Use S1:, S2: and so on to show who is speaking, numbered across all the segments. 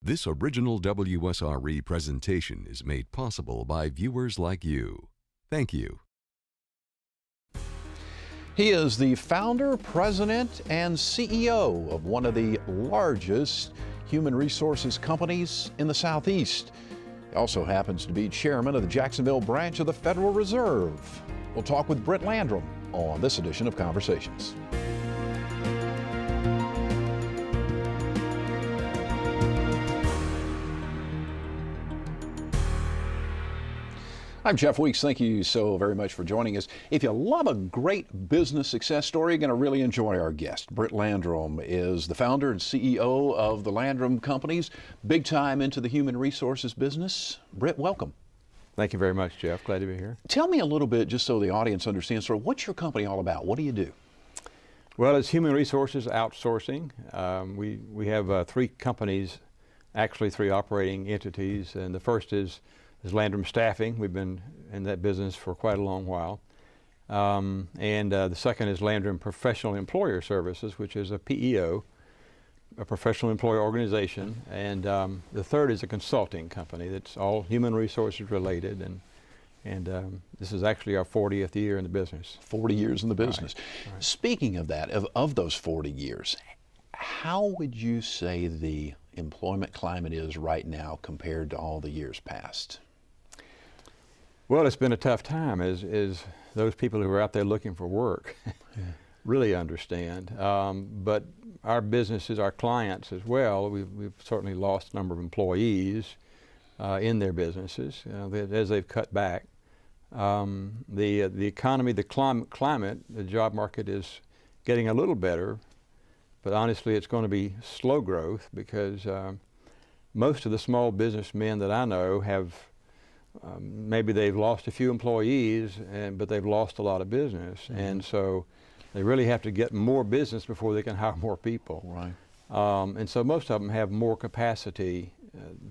S1: This original WSRE presentation is made possible by viewers like you. Thank you.
S2: He is the founder, president, and CEO of one of the largest human resources companies in the Southeast. He also happens to be chairman of the Jacksonville Branch of the Federal Reserve. We'll talk with Britt Landrum on this edition of Conversations. I'm Jeff Weeks. Thank you so very much for joining us. If you love a great business success story, you're going to really enjoy our guest. Britt Landrum is the founder and CEO of the Landrum companies, big time into the human resources business. Britt, welcome.
S3: Thank you very much, Jeff. Glad to be here.
S2: Tell me a little bit, just so the audience understands, sort of what's your company all about? What do you do?
S3: Well, it's human resources outsourcing. We have three companies, actually three operating entities, and the first is Landrum Staffing. We've been in that business for quite a long while. The second is Landrum Professional Employer Services, which is a PEO, a professional employer organization. And the third is a consulting company that's all human resources related. And this is actually our 40th year in the business.
S2: 40 years in the business.
S3: Right.
S2: Speaking of that, of those 40 years, how would you say the employment climate is right now compared to all the years past?
S3: Well, it's been a tough time, as those people who are out there looking for work really understand. But our businesses, our clients as well, we've certainly lost a number of employees in their businesses as they've cut back. The economy, the climate, the job market is getting a little better, but honestly it's going to be slow growth because most of the small businessmen that I know have maybe they've lost a few employees, but they've lost a lot of business. Mm-hmm. And so they really have to get more business before they can hire more people.
S2: Right.
S3: And so most of them have more capacity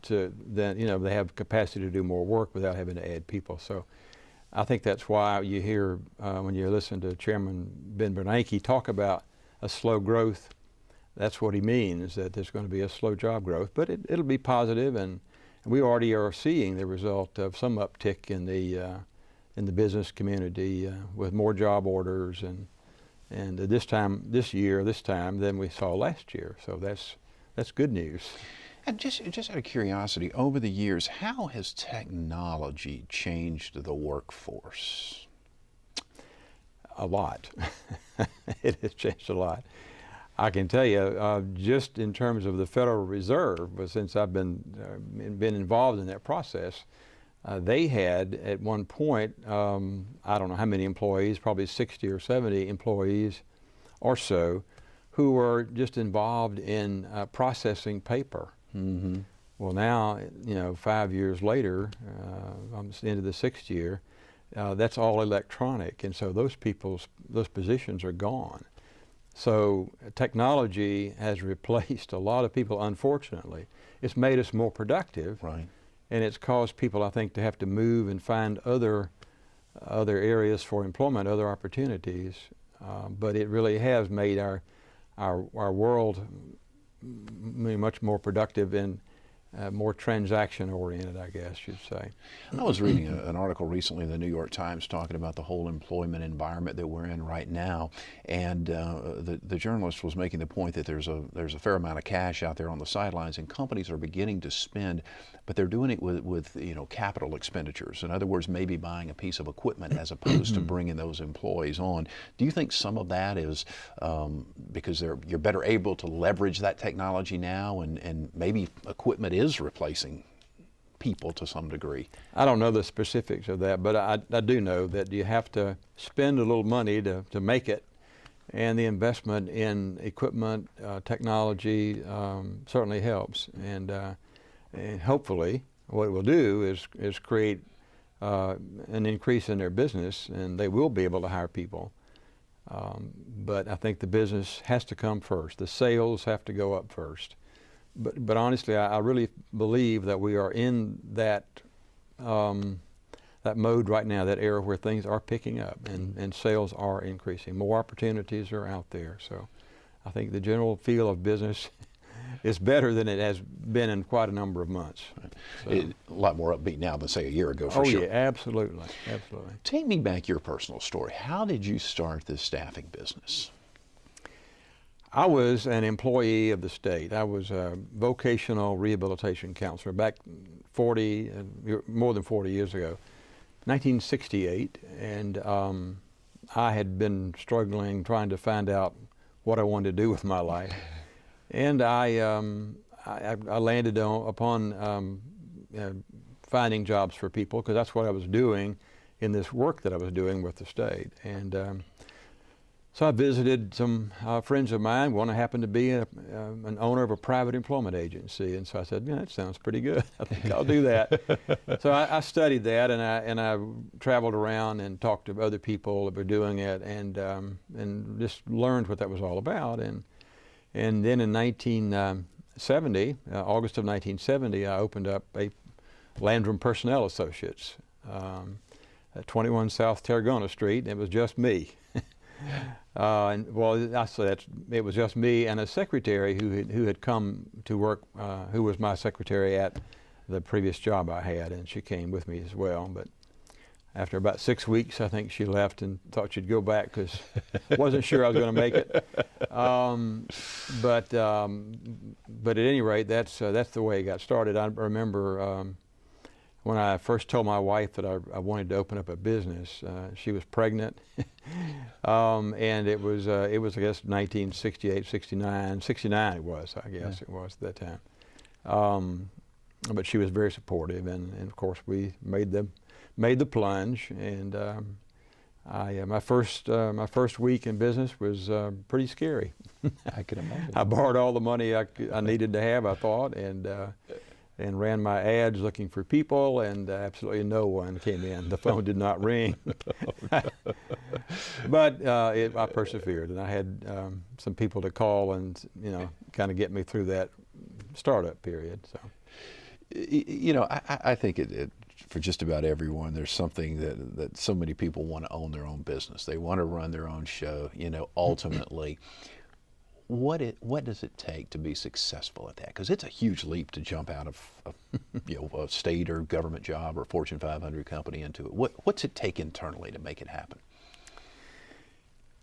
S3: they have capacity to do more work without having to add people. So I think that's why you hear, when you listen to Chairman Ben Bernanke talk about a slow growth, that's what he means, that there's going to be a slow job growth, but it'll be positive, and we already are seeing the result of some uptick in the business community with more job orders and this year than we saw last year. So that's good news.
S2: And just out of curiosity, over the years, how has technology changed the workforce?
S3: A lot. It has changed a lot. I can tell you, just in terms of the Federal Reserve, since I've been involved in that process, they had at one point, I don't know how many employees, probably 60 or 70 employees or so, who were just involved in processing paper. Mm-hmm. Well, now, 5 years later, almost into the sixth year, that's all electronic, and so those positions are gone. So technology has replaced a lot of people, unfortunately. It's made us more productive,
S2: right,
S3: and it's caused people, I think, to have to move and find other areas for employment, other opportunities. But it really has made our world much more productive and more transaction-oriented, I guess you'd say.
S2: I was reading an article recently in the New York Times talking about the whole employment environment that we're in right now, and the journalist was making the point that there's a fair amount of cash out there on the sidelines, and companies are beginning to spend, but they're doing it with capital expenditures. In other words, maybe buying a piece of equipment as opposed to bringing those employees on. Do you think some of that is because you're better able to leverage that technology now, and maybe equipment is replacing people to some degree?
S3: I don't know the specifics of that, but I do know that you have to spend a little money to make it, and the investment in equipment, technology certainly helps, and hopefully what it will do is create an increase in their business, and they will be able to hire people. But I think the business has to come first. The sales have to go up first. But honestly, I really believe that we are in that mode right now, that era where things are picking up and sales are increasing. More opportunities are out there. So I think the general feel of business it's better than it has been in quite a number of months. So.
S2: A lot more upbeat now than, say, a year ago, for sure.
S3: Oh, yeah, absolutely, absolutely.
S2: Take me back your personal story. How did you start this staffing business?
S3: I was an employee of the state. I was a vocational rehabilitation counselor back more than 40 years ago, 1968, and I had been struggling, trying to find out what I wanted to do with my life. And I landed upon finding jobs for people, because that's what I was doing in this work that I was doing with the state. And so I visited some friends of mine. One happened to be an owner of a private employment agency, and so I said, "Yeah, that sounds pretty good. I think I'll do that." So I studied that, and I traveled around and talked to other people that were doing it, and just learned what that was all about. And then in 1970, August of 1970, I opened up a Landrum Personnel Associates at 21 South Tarragona Street. It was just me. It was just me and a secretary who had come to work, who was my secretary at the previous job I had, and she came with me as well. But after about 6 weeks, I think she left and thought she'd go back because wasn't sure I was going to make it. But at any rate, that's the way it got started. I remember when I first told my wife that I wanted to open up a business, she was pregnant, and it was I guess 1968, 69 it was, I guess. It was at that time. But she was very supportive, and of course we made the plunge. And my first week in business was pretty scary.
S2: I can imagine.
S3: I borrowed all the money I needed to have, I thought, and ran my ads looking for people, and absolutely no one came in. The phone did not ring. But I persevered, and I had some people to call and kind of get me through that startup period. So,
S2: I think for just about everyone, there's something that so many people want to own their own business. They want to run their own show. Ultimately. What does it take to be successful at that? Because it's a huge leap to jump out of a state or government job or Fortune 500 company into it. What's it take internally to make it happen?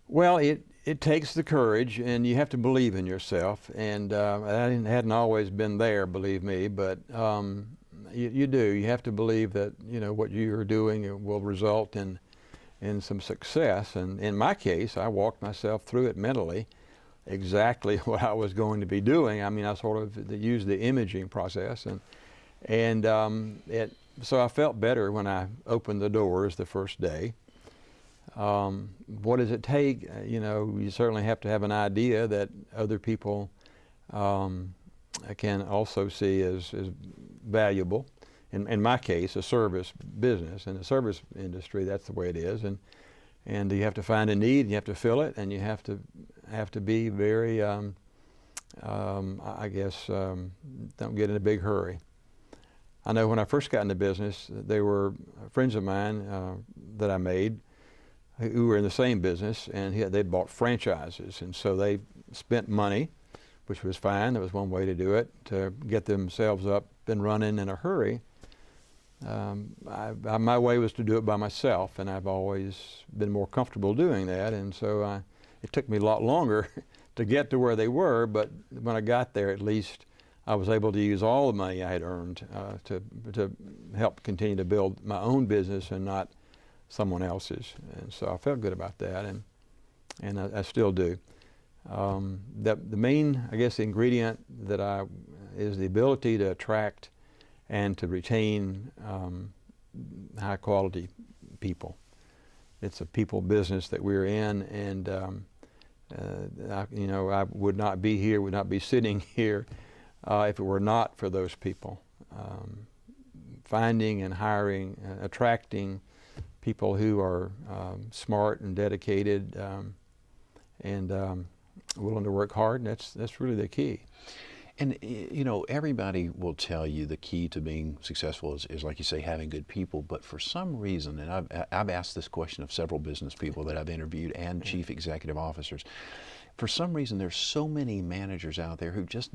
S3: Well, it takes the courage, and you have to believe in yourself. And I hadn't always been there, believe me, but you do. You have to believe that what you're doing will result in some success. And in my case, I walked myself through it mentally. Exactly what I was going to be doing. I mean, I sort of used the imaging process, and so I felt better when I opened the doors the first day. What does it take? You certainly have to have an idea that other people can also see as valuable. In my case, a service business. In the service industry, that's the way it is, and you have to find a need, and you have to fill it, and you have to be very, I guess, don't get in a big hurry. I know when I first got into business, there were friends of mine that I made who were in the same business, and they'd bought franchises, and so they spent money, which was fine. That was one way to do it, to get themselves up and running in a hurry. My way was to do it by myself, and I've always been more comfortable doing that, and so it took me a lot longer to get to where they were, but when I got there, at least I was able to use all the money I had earned to help continue to build my own business and not someone else's. And so I felt good about that, and I still do. The main, I guess, ingredient is the ability to attract and to retain high quality people. It's a people business that we're in, and I would not be here, would not be sitting here if it were not for those people. Finding and hiring, attracting people who are smart and dedicated and willing to work hard, that's really the key.
S2: And everybody will tell you the key to being successful is like you say, having good people. But for some reason, and I've asked this question of several business people that I've interviewed and chief executive officers, for some reason there's so many managers out there who just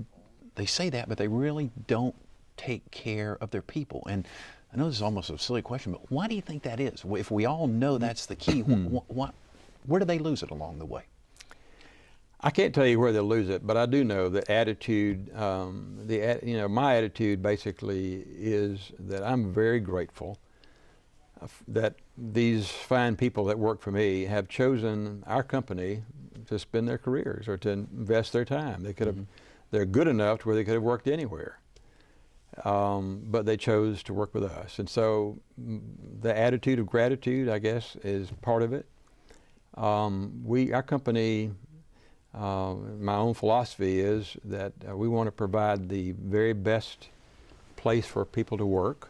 S2: they say that, but they really don't take care of their people. And I know this is almost a silly question, but why do you think that is? If we all know that's the key, where do they lose it along the way?
S3: I can't tell you where they'll lose it, but I do know that attitude, my attitude basically is that I'm very grateful that these fine people that work for me have chosen our company to spend their careers or to invest their time. They could have, they're good enough to where they could have worked anywhere, but they chose to work with us. And so the attitude of gratitude, I guess, is part of it. Our company, my own philosophy is that we want to provide the very best place for people to work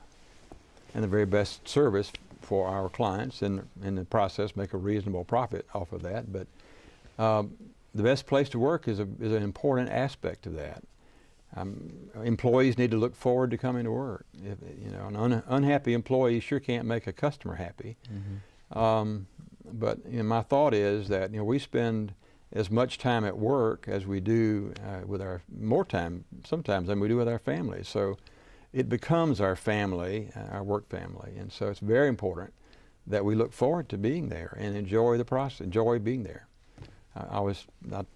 S3: and the very best service for our clients, and in the process make a reasonable profit off of that. But the best place to work is an important aspect of that. Employees need to look forward to coming to work. An unhappy employee sure can't make a customer happy. But my thought is that we spend as much time at work as we do more time sometimes than we do with our families. So it becomes our family, our work family. And so it's very important that we look forward to being there and enjoy the process, enjoy being there. I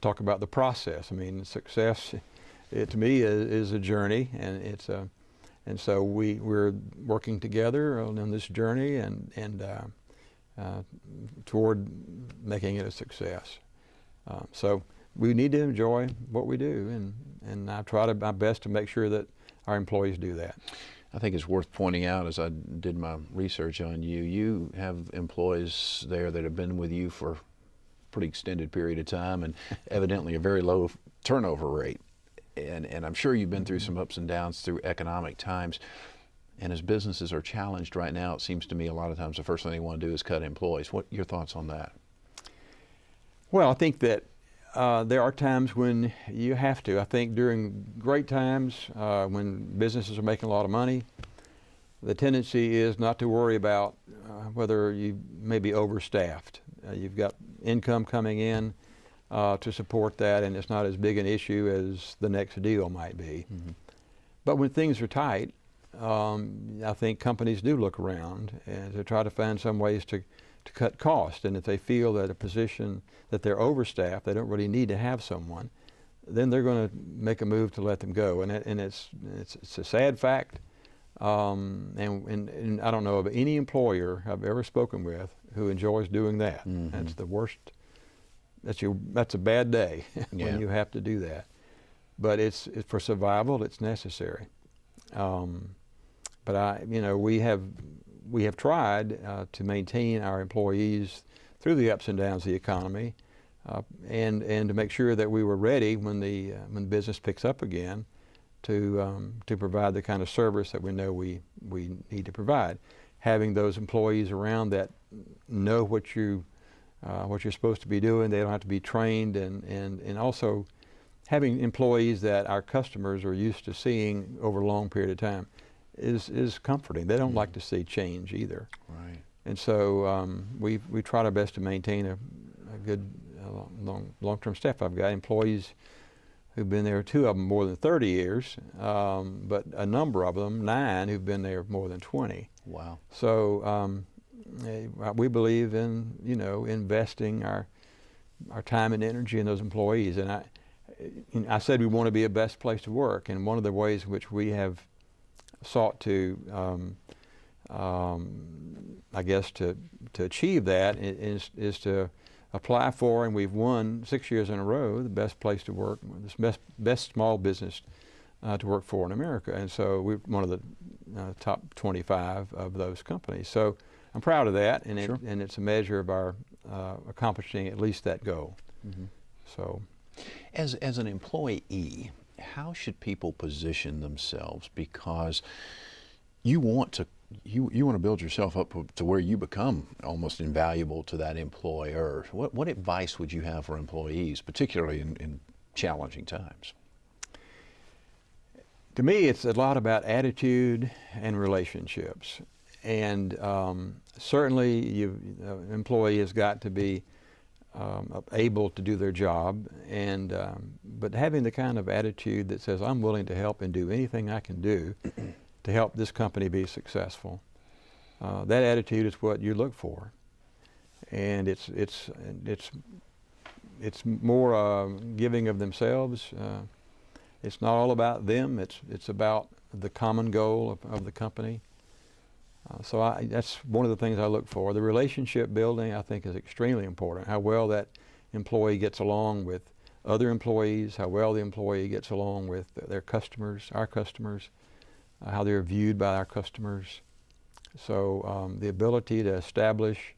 S3: talk about the process. I mean, success, to me, is a journey, and so we're working together on this journey and toward making it a success. So we need to enjoy what we do, and I try my best to make sure that our employees do that.
S2: I think it's worth pointing out, as I did my research on you, you have employees there that have been with you for a pretty extended period of time and evidently a very low turnover rate. And I'm sure you've been through some ups and downs through economic times. And as businesses are challenged right now, it seems to me a lot of times the first thing they want to do is cut employees. What are your thoughts on that?
S3: Well, I think that there are times when you have to. I think during great times, when businesses are making a lot of money, the tendency is not to worry about whether you may be overstaffed. You've got income coming in to support that, and it's not as big an issue as the next deal might be. But when things are tight, I think companies do look around and to try to find some ways to cut costs. And if they feel that a position that they're overstaffed, they don't really need to have someone, then they're going to make a move to let them go. And it's a sad fact. And I don't know of any employer I've ever spoken with who enjoys doing that. That's the worst. That's a bad day when you have to do that. But it's for survival. It's necessary. But we have tried to maintain our employees through the ups and downs of the economy, and to make sure that we were ready when business picks up again to provide the kind of service that we know we need to provide. Having those employees around that know what you're supposed to be doing, they don't have to be trained, and also having employees that our customers are used to seeing over a long period of time is comforting. They don't like to see change either.
S2: Right.
S3: And so we try our best to maintain a good long-term staff. I've got employees who've been there, 2 of them more than 30 years, but a number of them, 9, who've been there more than 20.
S2: Wow.
S3: So we believe in investing our time and energy in those employees. And I said we want to be a best place to work, and one of the ways in which we have sought to, I guess, to achieve that is to apply for, and we've won 6 years in a row, the best place to work, this best small business to work for in America. And so we're one of the top 25 of those companies. So I'm proud of that, and and it's a measure of our accomplishing at least that goal. So,
S2: as an employee, how should people position themselves? Because you want to build yourself up to where you become almost invaluable to that employer. What advice would you have for employees, particularly in challenging times?
S3: To me, it's a lot about attitude and relationships. And certainly, an employee has got to be able to do their job, and but having the kind of attitude that says, I'm willing to help and do anything I can do to help this company be successful. That attitude is what you look for, and it's more giving of themselves. It's not all about them. It's about the common goal of the company. So that's one of the things I look for. The relationship building, I think, is extremely important. How well that employee gets along with other employees, how well the employee gets along with their customers, our customers, how they're viewed by our customers. So the ability to establish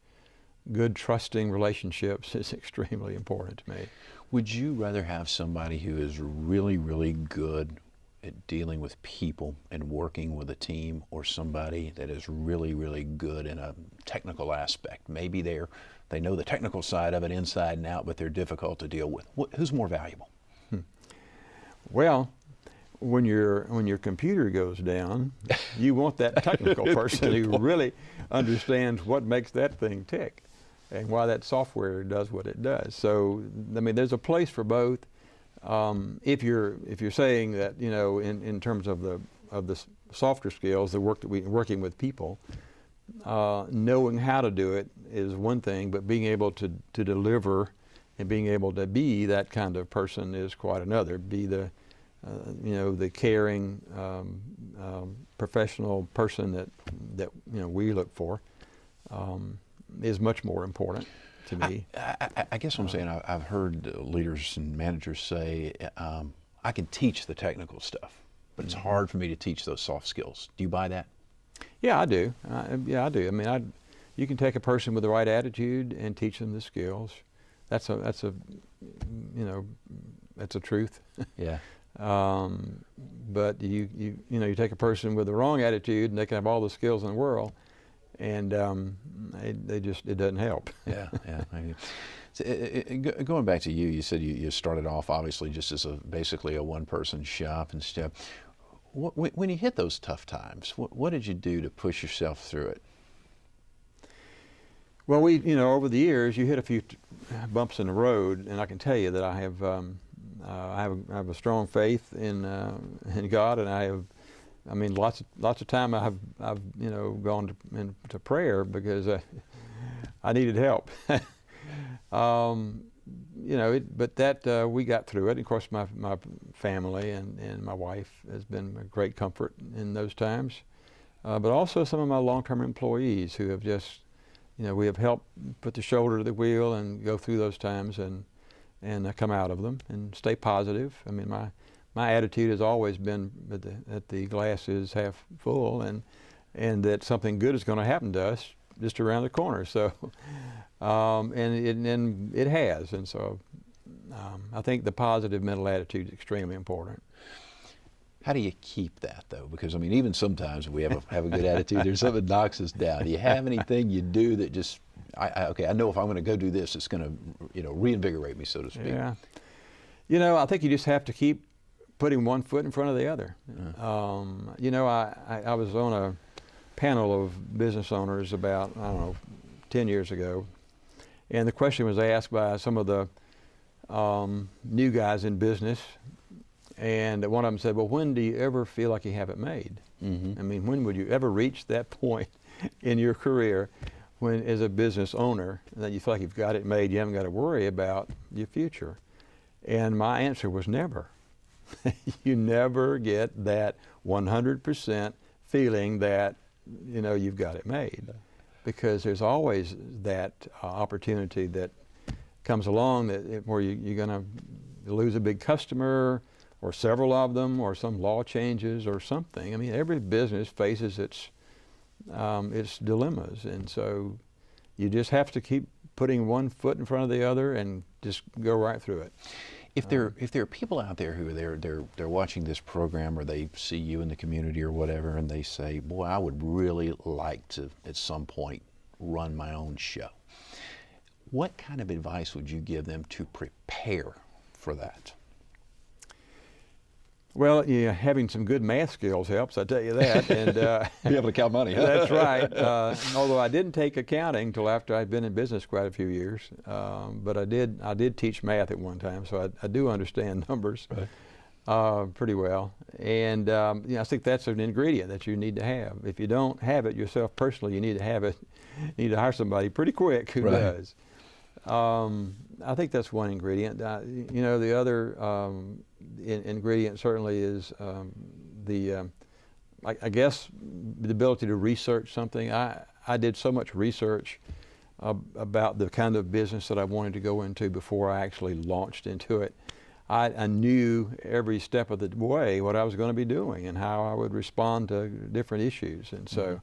S3: good, trusting relationships is extremely important to me.
S2: Would you rather have somebody who is really, really good at dealing with people and working with a team, or somebody that is really, really good in a technical aspect? Maybe they know the technical side of it inside and out, but they're difficult to deal with. Who's more valuable?
S3: Well, when your computer goes down, you want that technical person who really understands what makes that thing tick and why that software does what it does. So, I mean, there's a place for both. If you're saying that, you know, in terms of the softer skills, the work that working with people, knowing how to do it is one thing, but being able to deliver and being able to be that kind of person is quite another. Be the you know, the caring professional person that you know we look for is much more important to me.
S2: I guess what I'm saying, I've heard leaders and managers say, I can teach the technical stuff, but it's hard for me to teach those soft skills. Do you buy that?
S3: Yeah, I do. Yeah, I do. I mean, you can take a person with the right attitude and teach them the skills. That's a you know, that's a truth.
S2: Yeah.
S3: But you know, you take a person with the wrong attitude and they can have all the skills in the world, and it doesn't help.
S2: Yeah, yeah. So, going back to you, you said you started off obviously just as basically a one-person shop and stuff. When you hit those tough times, what did you do to push yourself through it?
S3: Well, you know, over the years, you hit a few bumps in the road, and I can tell you that I have a strong faith in God, and I mean, lots of time I've you know gone into prayer because I needed help. You know, but that we got through it. And of course, my family and my wife has been a great comfort in those times. But also some of my long-term employees who have just, you know, we have helped put the shoulder to the wheel and go through those times and come out of them and stay positive. I mean, my attitude has always been that the glass is half full and that something good is going to happen to us just around the corner. So, and it has. And so I think the positive mental attitude is extremely important.
S2: How do you keep that though? Because I mean, even sometimes we have a good attitude, there's something that knocks us down. Do you have anything you do that just, okay, I know if I'm going to go do this, it's going to, you know, reinvigorate me, so to speak?
S3: Yeah. You know, I think you just have to keep putting one foot in front of the other. You know, I was on a panel of business owners about, I don't know, 10 years ago, and the question was asked by some of the new guys in business, and one of them said, well, when do you ever feel like you have it made? I mean, when would you ever reach that point in your career when, as a business owner, that you feel like you've got it made, you haven't got to worry about your future? And my answer was never. You never get that 100% feeling that, you know, you've got it made, because there's always that opportunity that comes along where you're going to lose a big customer or several of them, or some law changes or something. I mean, every business faces its dilemmas, and so you just have to keep putting one foot in front of the other and just go right through it.
S2: If there are people out there who they're watching this program, or they see you in the community or whatever, and they say, boy, I would really like to at some point run my own show, what kind of advice would you give them to prepare for that?
S3: Well, yeah, having some good math skills helps, I tell you that. And
S2: be able to count money. Huh?
S3: That's right. Although I didn't take accounting until after I'd been in business quite a few years, but I did teach math at one time, so I do understand numbers pretty well. And I think that's an ingredient that you need to have. If you don't have it yourself personally, you need to have it. You need to hire somebody pretty quick who does. I think that's one ingredient. The other ingredient certainly is I guess the ability to research something. I did so much research about the kind of business that I wanted to go into before I actually launched into it. I knew every step of the way what I was going to be doing and how I would respond to different issues. And so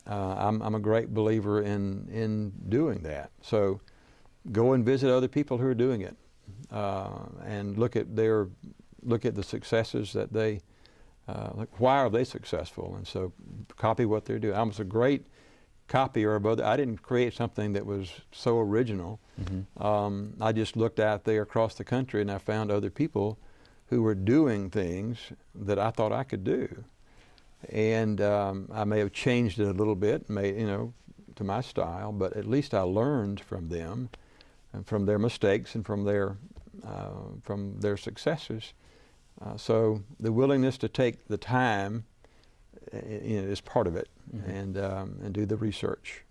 S3: I'm a great believer in doing that. So go and visit other people who are doing it, and look at the successes that they. Why are they successful? And so copy what they're doing. I was a great copier of other. I didn't create something that was so original. I just looked out there across the country and I found other people who were doing things that I thought I could do. And I may have changed it a little bit, to my style, but at least I learned from them and from their mistakes and from their successes. So the willingness to take the time is part of it, and do the research.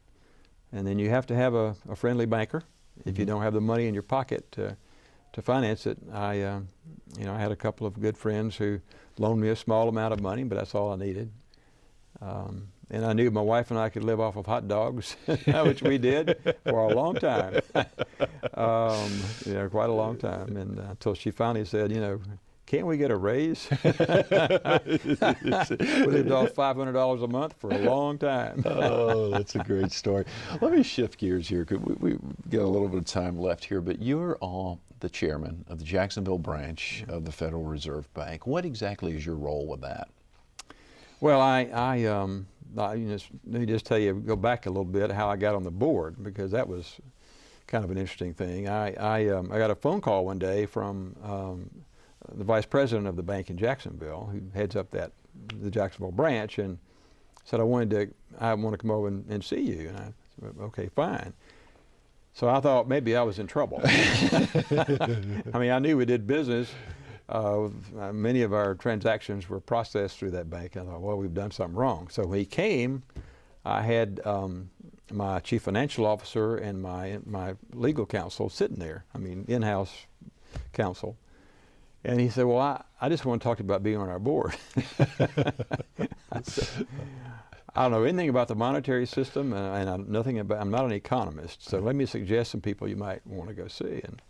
S3: And then you have to have a friendly banker. If you don't have the money in your pocket to finance it, I had a couple of good friends who loaned me a small amount of money, but that's all I needed. And I knew my wife and I could live off of hot dogs, which we did for a long time, quite a long time, and until she finally said, can't we get a raise? We lived off $500 a month for a long time.
S2: Oh, that's a great story. Let me shift gears here. We got a little bit of time left here, but you're the chairman of the Jacksonville Branch of the Federal Reserve Bank. What exactly is your role with that?
S3: Well, let me just tell you, go back a little bit, how I got on the board, because that was kind of an interesting thing. I got a phone call one day from the vice president of the bank in Jacksonville, who heads up the Jacksonville branch, and said, I want to come over and see you. And I said, okay, fine. So I thought maybe I was in trouble. I knew we did business. Many of our transactions were processed through that bank. I thought, well, we've done something wrong. So when he came, I had my chief financial officer and my legal counsel sitting there, in-house counsel. And he said, well, I just want to talk to you about being on our board. I don't know anything about the monetary system, and I'm not an economist, so let me suggest some people you might want to go see. And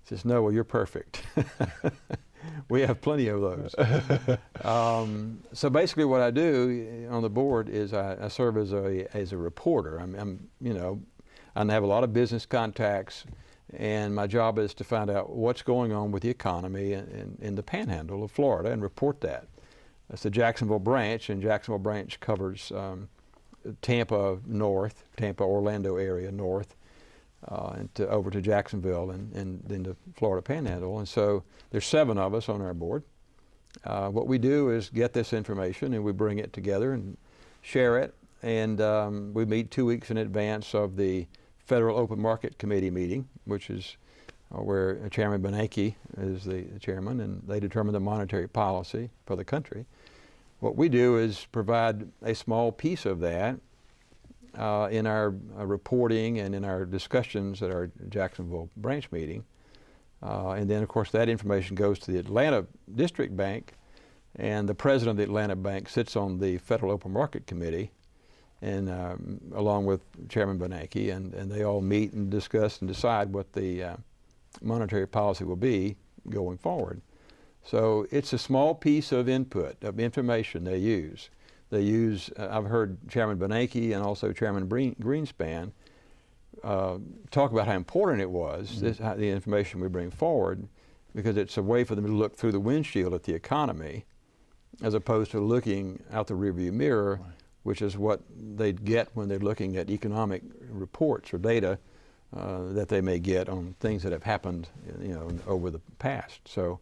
S3: he says, no, well, you're perfect. We have plenty of those. So basically what I do on the board is I serve as a reporter. I have a lot of business contacts, and my job is to find out what's going on with the economy in the panhandle of Florida and report that. That's the Jacksonville Branch, and Jacksonville Branch covers Tampa north, Tampa, Orlando area north, and over to Jacksonville and then the Florida Panhandle. And so there's 7 of us on our board. What we do is get this information and we bring it together and share it. And we meet 2 weeks in advance of the Federal Open Market Committee meeting, which is where Chairman Bernanke is the chairman, and they determine the monetary policy for the country. What we do is provide a small piece of that in our reporting and in our discussions at our Jacksonville branch meeting. And then, of course, that information goes to the Atlanta District Bank, and the president of the Atlanta Bank sits on the Federal Open Market Committee, and along with Chairman Bernanke, and they all meet and discuss and decide what the monetary policy will be going forward. So it's a small piece of input, of information they use. I've heard Chairman Bernanke and also Chairman Greenspan talk about how important it was, the information we bring forward, because it's a way for them to look through the windshield at the economy as opposed to looking out the rearview mirror, which is what they get when they're looking at economic reports or data that they may get on things that have happened over the past. So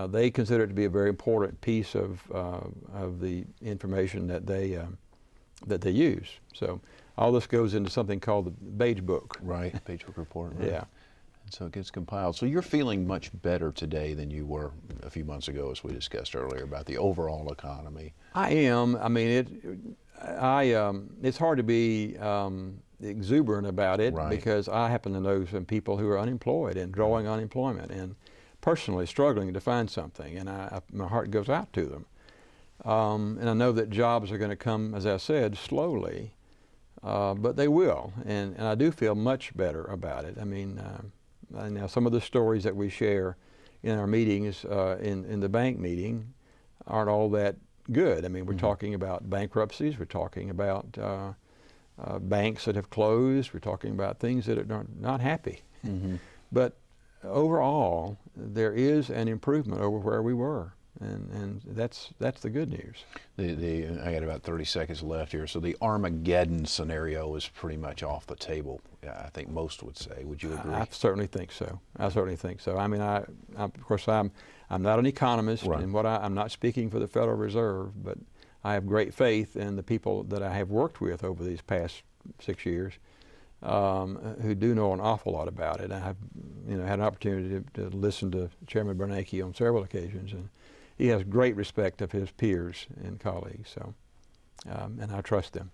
S3: they consider it to be a very important piece of the information that they use. So all this goes into something called the Beige Book.
S2: Right, Beige Book report. Right.
S3: Yeah.
S2: And so it gets compiled. So you're feeling much better today than you were a few months ago, as we discussed earlier, about the overall economy.
S3: I am. I mean, it's hard to be exuberant about it,
S2: Right.
S3: because I happen to know some people who are unemployed and drawing unemployment and personally struggling to find something, and my heart goes out to them. And I know that jobs are going to come, as I said, slowly, but they will, and I do feel much better about it. I mean, now some of the stories that we share in our meetings, in the bank meeting, aren't all that good. I mean, we're talking about bankruptcies, we're talking about banks that have closed, we're talking about things that are not happy. But overall, there is an improvement over where we were, and that's the good news.
S2: I got about 30 seconds left here. So the Armageddon scenario is pretty much off the table, I think most would say. Would you agree?
S3: I certainly think so. I certainly think so. I mean, of course, I'm not an economist,
S2: Right.
S3: and I'm not speaking for the Federal Reserve, but I have great faith in the people that I have worked with over these past 6 years, who do know an awful lot about it. I have, had an opportunity to listen to Chairman Bernanke on several occasions, and he has great respect of his peers and colleagues. So, and I trust them.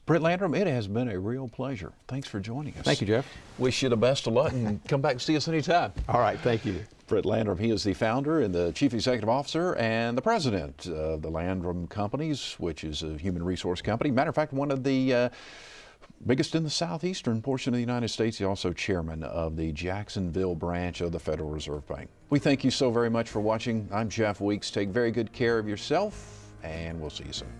S2: Britt Landrum, it has been a real pleasure. Thanks for joining us.
S3: Thank you, Jeff.
S2: Wish you the best of luck, and come back and see us anytime.
S3: All right, thank you.
S2: Britt Landrum, he is the founder and the chief executive officer and the president of the Landrum Companies, which is a human resource company. Matter of fact, one of the biggest in the southeastern portion of the United States. He's also chairman of the Jacksonville Branch of the Federal Reserve Bank. We thank you so very much for watching. I'm Jeff Weeks. Take very good care of yourself, and we'll see you soon.